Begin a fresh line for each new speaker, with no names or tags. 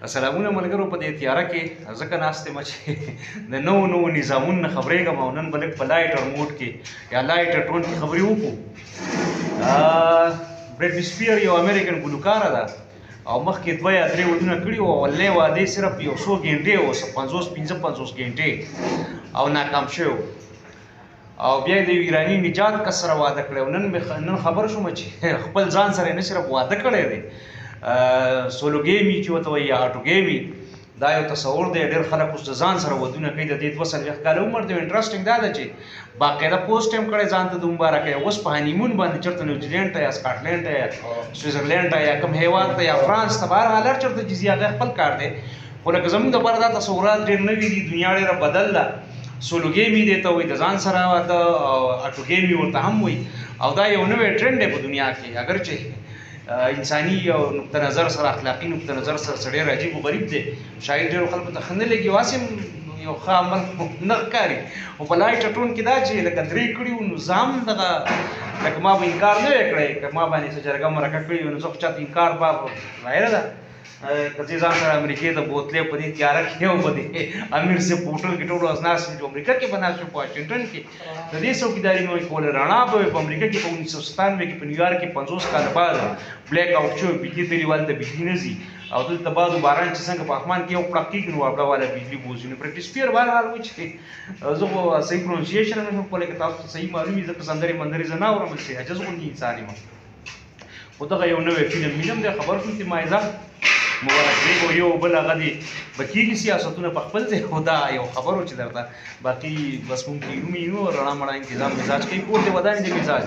سلامونه ملګرو په دې تیاره کې ځکه ناست یم چې د نوو نظامونو خبرېږم او نن به لږ په لایټر موډ کې یا لایټر ټون کې خبرې وکړو. بریټني سپیر یو امریکن ګلوکاره ده او مخکې 2 یا 3 ودونه کړي وو. اولنی واده یې صرف 100 ګنټې و، 55 ګنټې او ناکام شوی و. او بیا د ایراني نجات کس سره واده کړی و. نن خبر شوم چې خپل ځان سره نه صرف واده کړی دی، سولوګیمي چې ورته وایي یا اټوګیمي، دا یو تصور دی. ډېر خلک اوس د ځان سره ودونه کوي. د دې 2 کاله عمر دی. انټرسټینګ دا ده چې باقاعده پوسټ هم کړی ځان ته د مبارکۍ. اوس په هنیمون باندې چېرته نیوزیلینډ ته یا سکاټلینډ ته یا سویزرلینډ ته یا کوم هیواد ته یا فرانس ته، بهرحال هر چېرته چې ځي هغه خپل کار دی. خو لکه زموږ دپاره دا تصورات ډېر نوي دي. دنیا ډېره بدل ده. سولوګیمي دې ته وایي، د ځان سره واده، اټوګیمي ورته هم وایي. او دا یو نوی ټرینډ دی په دنیا کې. اگر چې انساني او نقطه نظر سره، اخلاقي نقطه نظر سره ډېر عجیب و غریب دی. شاید ډېرو خلکو ته ښه نه لګي، واسې یو ښه عمل نه ښکاري. او په لایټر ټون کې دا چې لکه 3 کړي وو، نو زه هم دغه لکه ما به انکار نه وی کړی. که ما باندې څه جرګه مرکه کړي وي نو زه خو چاته انکار به ظاهره ده. که زه ځان سره امریکې ته بوتلې په دې تیاره کې او په دې امیر صاحب په هوټل کې ټول ورځ ناست وي، چې امریکا کې به ناست وي، په واشنګټن کې د دې څوکیداري مې کوله. رڼا به وي په امریکا کې. په 1997 کې په نیویارک کې 50 کاله بعد بلیک آوټ شوی، بجلي تللي، هلته بجلي نه ځي. او دلته باد و باران چې څنګه په اسمان کې یو پړق کېږي نو واپړه والا بجلي بوځي. نو بریټني سپیر بهرحال وایي چې زه خو صحیح پرونسیشن هم نشم کولی. که تاسو ته صحیح معلوم وي، ځکه سندرې مندرې زه نه اورم، چې عجز غوندې انسان یم. خو دغه یو نوی فلم وینم دی. خبر شوم چې مایزه مبارکباد او یو بل هغه دی به کېږي سیاستونه په خپل ځای. خو دا یو خبر و چې درته باقي بس مونږ کینو رڼا مړه انتظام مزاج کوي، کور دې ودانې د مزاج